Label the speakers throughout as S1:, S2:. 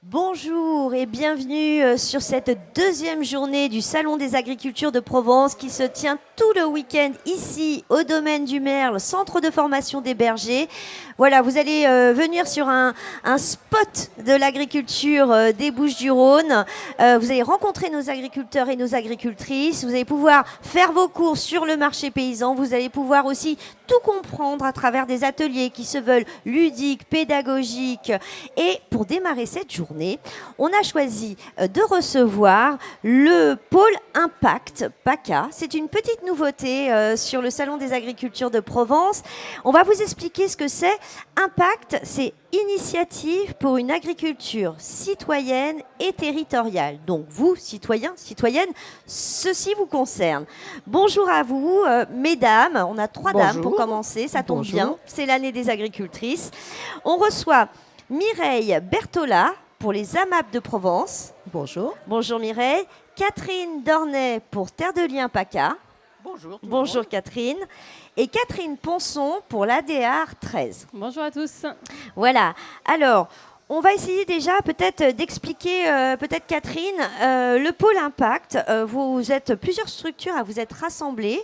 S1: Bonjour et bienvenue sur cette deuxième journée du Salon des Agricultures de Provence qui se tient tout le week-end ici au domaine du Merle, centre de formation des bergers. Voilà, vous allez venir sur un spot de l'agriculture des Bouches-du-Rhône. Vous allez rencontrer nos agriculteurs et nos agricultrices. Vous allez pouvoir faire vos courses sur le marché paysan. Vous allez pouvoir aussi tout comprendre à travers des ateliers qui se veulent ludiques, pédagogiques. Et pour démarrer cette journée, on a choisi de recevoir le pôle Impact PACA. C'est une petite nouveauté sur le Salon des Agricultures de Provence. On va vous expliquer ce que c'est. Impact, c'est Initiative pour une agriculture citoyenne et territoriale. Donc vous, citoyens, citoyennes, ceci vous concerne. Bonjour à vous, mesdames. On a trois dames pour commencer, ça tombe bien. C'est l'année des agricultrices. On reçoit Mireille Berthola pour les AMAP de Provence.
S2: Bonjour.
S1: Bonjour Mireille. Catherine Dornet pour Terre de Liens PACA.
S3: Bonjour.
S1: Bonjour Catherine. Et Catherine Ponson pour l'ADR 13.
S4: Bonjour à tous.
S1: Voilà. Alors, on va essayer déjà peut-être d'expliquer, peut-être Catherine, le pôle Impact. Vous êtes plusieurs structures à vous être rassemblées,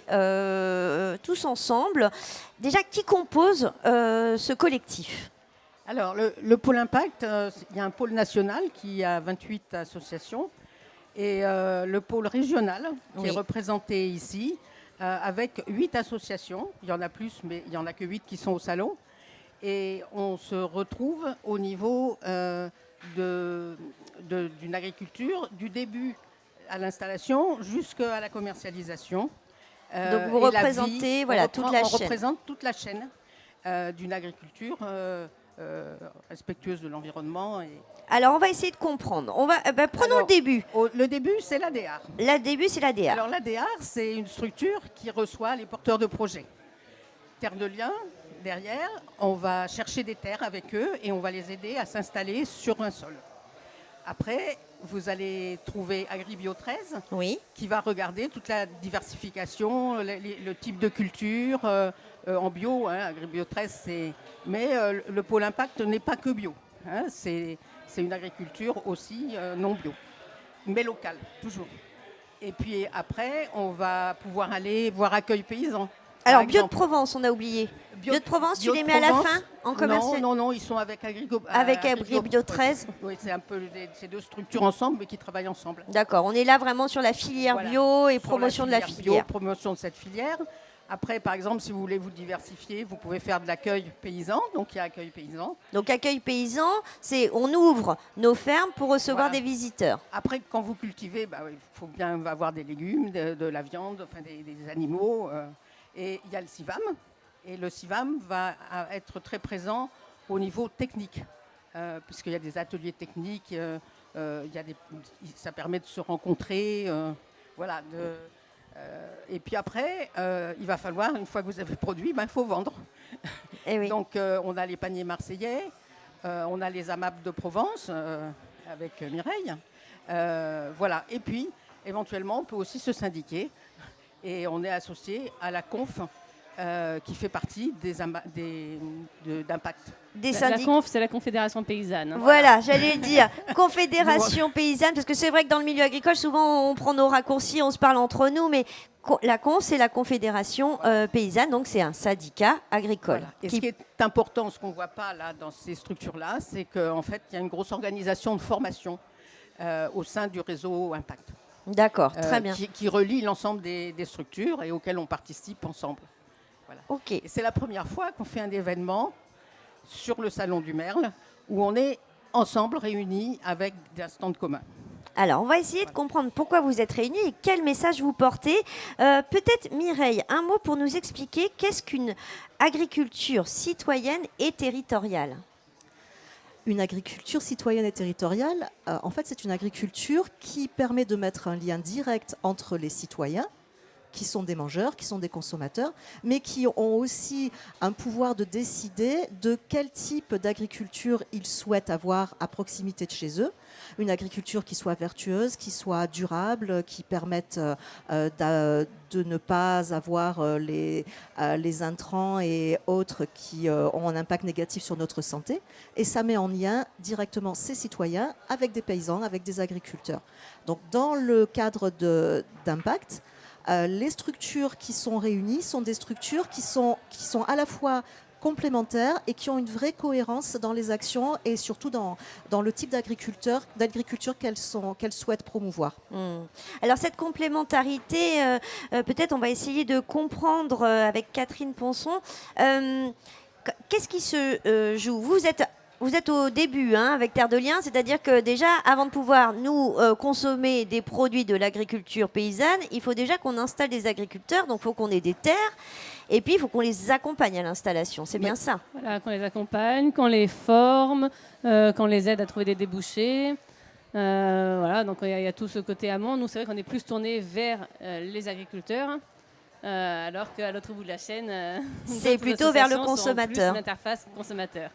S1: tous ensemble. Déjà, qui compose ce collectif ?
S3: Alors, le pôle Impact, il y a un pôle national qui a 28 associations et le pôle régional qui est représenté ici avec 8 associations. Il y en a plus, mais il n'y en a que 8 qui sont au salon. Et on se retrouve au niveau d'une agriculture du début à l'installation jusqu'à la commercialisation.
S1: Donc vous représentez toute la chaîne.
S3: On représente toute la chaîne d'une agriculture respectueuse de l'environnement.
S1: Alors on va essayer de comprendre. Prenons le début.
S3: Le début, c'est l'ADR.
S1: Le début, c'est l'ADR.
S3: Alors l'ADR, c'est une structure qui reçoit les porteurs de projets. Terre de Liens, derrière, on va chercher des terres avec eux et on va les aider à s'installer sur un sol. Après, vous allez trouver Agribio 13, qui va regarder toute la diversification, le type de culture en bio. Agribio 13, mais le pôle Impact n'est pas que bio. C'est une agriculture aussi non bio, mais locale, toujours. Et puis après, on va pouvoir aller voir Accueil Paysan.
S1: Alors, Bio de Provence, on a oublié. Bio de Provence, tu les mets à la fin en commercial ?
S3: Non, ils sont avec Agribio
S1: 13.
S3: Oui, c'est un peu ces deux structures ensemble, mais qui travaillent ensemble.
S1: D'accord, on est là vraiment sur la filière bio et promotion de la filière.
S3: Promotion de cette filière. Après, par exemple, si vous voulez vous diversifier, vous pouvez faire de l'accueil paysan. Donc, il y a Accueil Paysan.
S1: Donc, Accueil Paysan, c'est on ouvre nos fermes pour recevoir des visiteurs.
S3: Après, quand vous cultivez, il faut bien avoir des légumes, de la viande, enfin des animaux. Et il y a le CIVAM. Et le CIVAM va être très présent au niveau technique, puisqu'il y a des ateliers techniques, ça permet de se rencontrer. Et puis après, il va falloir, une fois que vous avez produit, il faut vendre. Donc on a les paniers marseillais, on a les AMAP de Provence avec Mireille. Et puis, éventuellement, on peut aussi se syndiquer. Et on est associé à la CONF, qui fait partie d'Impact.
S4: La CONF, c'est la Confédération paysanne.
S1: Voilà, j'allais dire, Confédération paysanne, parce que c'est vrai que dans le milieu agricole, souvent on prend nos raccourcis, on se parle entre nous, mais la CONF, c'est la Confédération paysanne, donc c'est un syndicat agricole.
S3: Voilà. Et ce qui est important, ce qu'on ne voit pas là dans ces structures-là, c'est qu'en fait, il y a une grosse organisation de formation au sein du réseau Impact.
S1: D'accord, très bien.
S3: Qui relie l'ensemble des structures et auxquelles on participe ensemble. Voilà.
S1: Et
S3: c'est la première fois qu'on fait un événement sur le Salon du Merle où on est ensemble réunis avec des stands communs.
S1: Alors, on va essayer de comprendre pourquoi vous êtes réunis et quel message vous portez. Peut-être, Mireille, un mot pour nous expliquer qu'est-ce qu'une agriculture citoyenne et territoriale ?
S2: Une agriculture citoyenne et territoriale, en fait, c'est une agriculture qui permet de mettre un lien direct entre les citoyens qui sont des mangeurs, qui sont des consommateurs, mais qui ont aussi un pouvoir de décider de quel type d'agriculture ils souhaitent avoir à proximité de chez eux. Une agriculture qui soit vertueuse, qui soit durable, qui permette de ne pas avoir les intrants et autres qui ont un impact négatif sur notre santé. Et ça met en lien directement ces citoyens avec des paysans, avec des agriculteurs. Donc dans le cadre d'impact, les structures qui sont réunies sont des structures qui sont à la fois complémentaires et qui ont une vraie cohérence dans les actions et surtout dans le type d'agriculture qu'elles souhaitent promouvoir.
S1: Alors cette complémentarité, peut-être on va essayer de comprendre avec Catherine Ponson. Qu'est-ce qui se joue ? Vous êtes au début avec Terre de Liens, c'est-à-dire que déjà, avant de pouvoir nous consommer des produits de l'agriculture paysanne, il faut déjà qu'on installe des agriculteurs, donc il faut qu'on ait des terres, et puis il faut qu'on les accompagne à l'installation, c'est bien ça.
S4: Voilà, qu'on les accompagne, qu'on les forme, qu'on les aide à trouver des débouchés. Voilà, donc il y a tout ce côté amont. Nous, c'est vrai qu'on est plus tourné vers les agriculteurs. Alors qu'à l'autre bout de la chaîne,
S1: c'est plutôt vers le consommateur.
S4: Plus l'interface consommateur.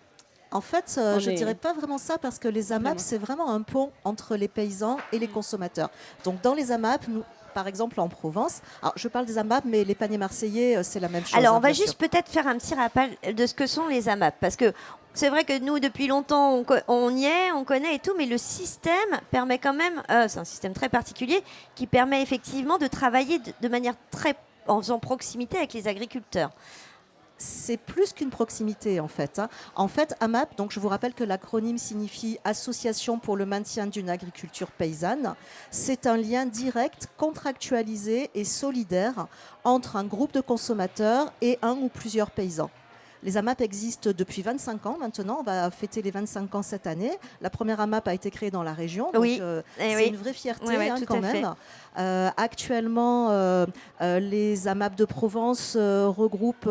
S2: En fait, je ne dirais pas vraiment ça parce que les AMAP, c'est vraiment un pont entre les paysans et les consommateurs. Donc dans les AMAP, nous, par exemple en Provence, alors je parle des AMAP, mais les paniers marseillais, c'est la même chose.
S1: Alors on va juste peut-être faire un petit rappel de ce que sont les AMAP, parce que c'est vrai que nous, depuis longtemps, on y est, on connaît et tout, mais le système permet quand même, c'est un système très particulier, qui permet effectivement de travailler de manière en faisant proximité avec les agriculteurs.
S2: C'est plus qu'une proximité en fait. En fait, AMAP, donc je vous rappelle que l'acronyme signifie Association pour le maintien d'une agriculture paysanne. C'est un lien direct, contractualisé et solidaire entre un groupe de consommateurs et un ou plusieurs paysans. Les AMAP existent depuis 25 ans maintenant. On va fêter les 25 ans cette année. La première AMAP a été créée dans la région. Donc, c'est une vraie fierté quand même. Actuellement, les AMAP de Provence regroupent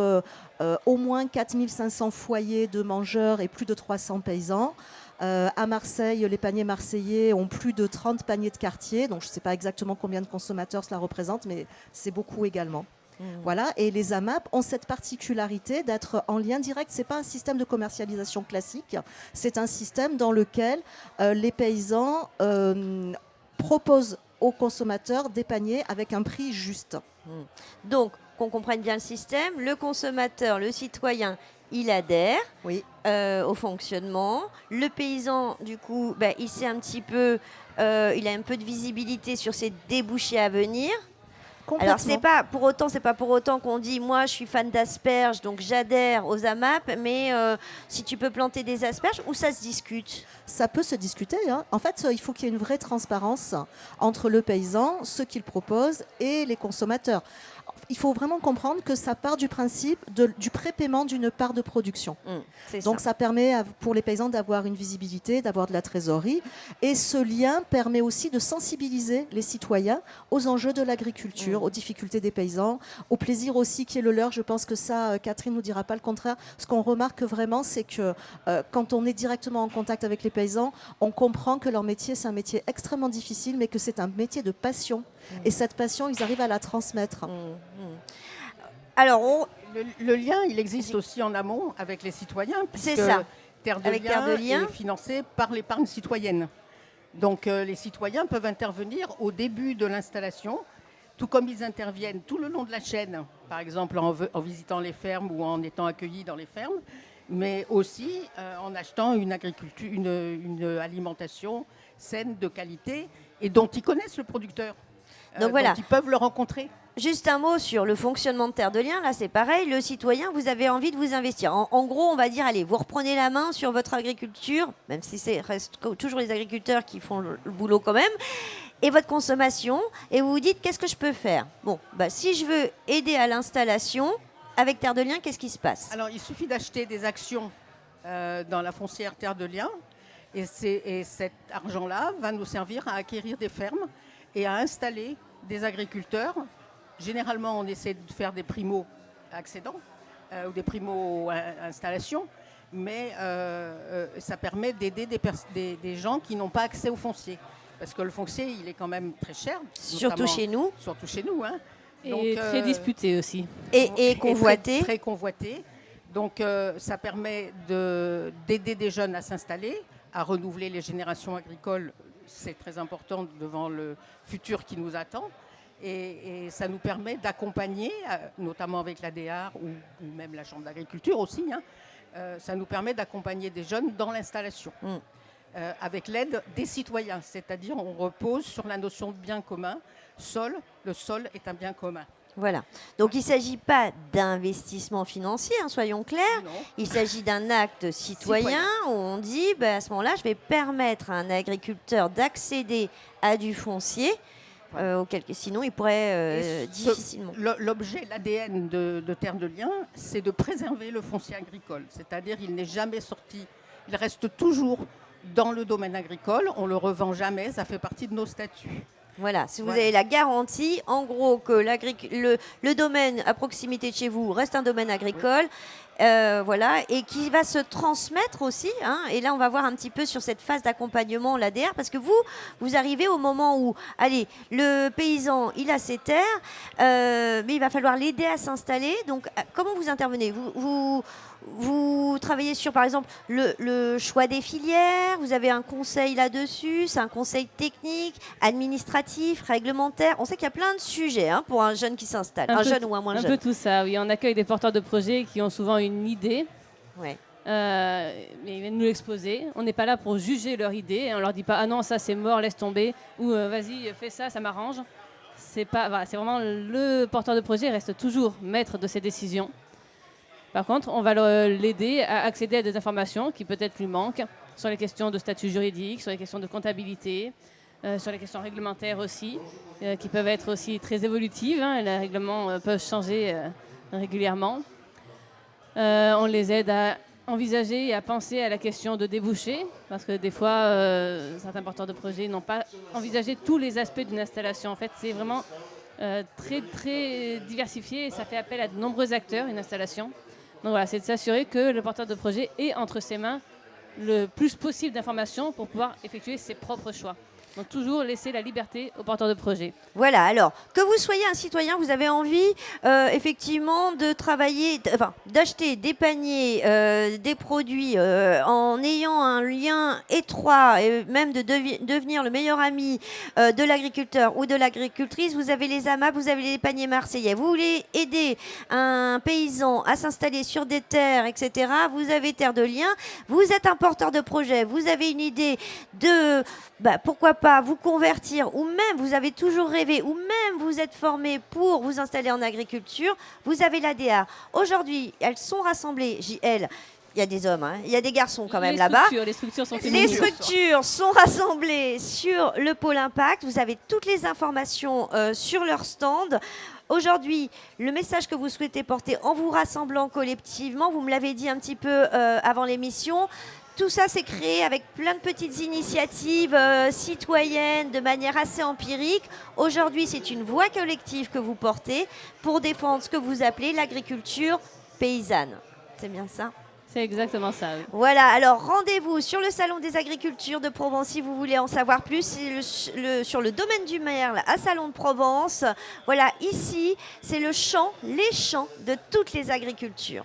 S2: au moins 4500 foyers de mangeurs et plus de 300 paysans. À Marseille, les paniers marseillais ont plus de 30 paniers de quartier. Donc je ne sais pas exactement combien de consommateurs cela représente, mais c'est beaucoup également. Voilà, et les AMAP ont cette particularité d'être en lien direct. Ce n'est pas un système de commercialisation classique, c'est un système dans lequel les paysans proposent aux consommateurs des paniers avec un prix juste.
S1: Donc, qu'on comprenne bien le système, le consommateur, le citoyen, il adhère au fonctionnement. Le paysan, du coup, il sait un petit peu, il a un peu de visibilité sur ses débouchés à venir. Alors c'est pas pour autant qu'on dit moi je suis fan d'asperges donc j'adhère aux AMAP, mais si tu peux planter des asperges, où ça se discute ?
S2: Ça peut se discuter. En fait, il faut qu'il y ait une vraie transparence entre le paysan, ce qu'il propose, et les consommateurs. Il faut vraiment comprendre que ça part du principe du prépaiement d'une part de production. Donc ça permet pour les paysans d'avoir une visibilité, d'avoir de la trésorerie. Et ce lien permet aussi de sensibiliser les citoyens aux enjeux de l'agriculture, aux difficultés des paysans, au plaisir aussi qui est le leur. Je pense que ça, Catherine ne nous dira pas le contraire. Ce qu'on remarque vraiment, c'est que quand on est directement en contact avec les paysans, on comprend que leur métier, c'est un métier extrêmement difficile, mais que c'est un métier de passion. Et cette passion, ils arrivent à la transmettre.
S1: Alors,
S3: le lien, il existe aussi en amont avec les citoyens.
S1: C'est ça.
S3: Terre de Liens est financé par l'épargne citoyenne. Donc, les citoyens peuvent intervenir au début de l'installation, tout comme ils interviennent tout le long de la chaîne, par exemple en visitant les fermes ou en étant accueillis dans les fermes, mais aussi en achetant une alimentation saine, de qualité, et dont ils connaissent le producteur. Donc voilà. Ils peuvent le rencontrer.
S1: Juste un mot sur le fonctionnement de Terre de Liens. Là, c'est pareil. Le citoyen, vous avez envie de vous investir. En gros, on va dire, allez, vous reprenez la main sur votre agriculture, même si c'est reste toujours les agriculteurs qui font le boulot quand même, et votre consommation, et vous vous dites, qu'est-ce que je peux faire ? Bon, si je veux aider à l'installation, avec Terre de Liens, qu'est-ce qui se passe ?
S3: Alors, il suffit d'acheter des actions dans la foncière Terre de Liens, et cet argent-là va nous servir à acquérir des fermes et à installer des agriculteurs. Généralement, on essaie de faire des primo-accédants ou des primo-installations, mais ça permet d'aider des gens qui n'ont pas accès au foncier. Parce que le foncier, il est quand même très cher.
S1: Surtout chez nous.
S3: Surtout chez nous.
S4: Et très disputé aussi.
S1: Et convoité.
S3: Très convoité. Donc ça permet d'aider des jeunes à s'installer, à renouveler les générations agricoles. C'est très important devant le futur qui nous attend. Et ça nous permet d'accompagner, notamment avec l'ADR ou même la Chambre d'agriculture aussi, ça nous permet d'accompagner des jeunes dans l'installation. Avec l'aide des citoyens, c'est-à-dire on repose sur la notion de bien commun. Le sol est un bien commun.
S1: Voilà. Donc il ne s'agit pas d'investissement financier, soyons clairs.
S3: Non.
S1: Il s'agit d'un acte citoyen où on dit, à ce moment-là, je vais permettre à un agriculteur d'accéder à du foncier, sinon il pourrait difficilement.
S3: L'objet, l'ADN de Terre de Liens, c'est de préserver le foncier agricole. C'est-à-dire il n'est jamais sorti, il reste toujours dans le domaine agricole, on ne le revend jamais, ça fait partie de nos statuts.
S1: Voilà, si vous avez la garantie, en gros, que le domaine à proximité de chez vous reste un domaine agricole, et qui va se transmettre aussi. Et là, on va voir un petit peu sur cette phase d'accompagnement, l'ADR, parce que vous arrivez au moment où, le paysan, il a ses terres, mais il va falloir l'aider à s'installer. Donc, comment vous intervenez ? Vous travaillez sur, par exemple, le choix des filières, vous avez un conseil là-dessus, c'est un conseil technique, administratif, réglementaire. On sait qu'il y a plein de sujets pour un jeune qui s'installe, un jeune ou un moins jeune.
S4: Un peu tout ça, oui. On accueille des porteurs de projets qui ont souvent une idée,
S1: mais
S4: ils viennent nous l'exposer. On n'est pas là pour juger leur idée, on leur dit pas « Ah non, ça c'est mort, laisse tomber » ou « Vas-y, fais ça, ça m'arrange ». C'est vraiment le porteur de projet reste toujours maître de ses décisions. Par contre, on va l'aider à accéder à des informations qui peut-être lui manquent sur les questions de statut juridique, sur les questions de comptabilité, sur les questions réglementaires aussi, qui peuvent être aussi très évolutives. Les règlements peuvent changer régulièrement. On les aide à envisager et à penser à la question de débouchés, parce que des fois, certains porteurs de projets n'ont pas envisagé tous les aspects d'une installation. En fait, c'est vraiment très, très diversifié et ça fait appel à de nombreux acteurs, une installation. Donc voilà, c'est de s'assurer que le porteur de projet ait entre ses mains le plus possible d'informations pour pouvoir effectuer ses propres choix. Donc toujours laisser la liberté au porteur de projet.
S1: Voilà, alors que vous soyez un citoyen, vous avez envie effectivement de travailler, d'acheter des paniers, des produits en ayant un lien étroit et même de devenir le meilleur ami de l'agriculteur ou de l'agricultrice. Vous avez les AMAP, vous avez les paniers marseillais. Vous voulez aider un paysan à s'installer sur des terres, etc. Vous avez Terre de Liens. Vous êtes un porteur de projet. Vous avez une idée de pourquoi pas vous convertir, ou même vous avez toujours rêvé, ou même vous êtes formé pour vous installer en agriculture, vous avez l'ADR. Aujourd'hui, elles sont rassemblées, JL. Il y a des hommes, il y a des garçons quand même là-bas.
S4: Les structures sont féminines.
S1: Les structures sont rassemblées sur le pôle Impact. Vous avez toutes les informations sur leur stand. Aujourd'hui, le message que vous souhaitez porter en vous rassemblant collectivement, vous me l'avez dit un petit peu avant l'émission, tout ça, c'est créé avec plein de petites initiatives citoyennes de manière assez empirique. Aujourd'hui, c'est une voix collective que vous portez pour défendre ce que vous appelez l'agriculture paysanne. C'est bien ça ?
S4: C'est exactement ça, oui.
S1: Voilà, alors rendez-vous sur le Salon des Agricultures de Provence si vous voulez en savoir plus. C'est sur le domaine du Merle à Salon de Provence. Voilà, ici, c'est les champs de toutes les agricultures.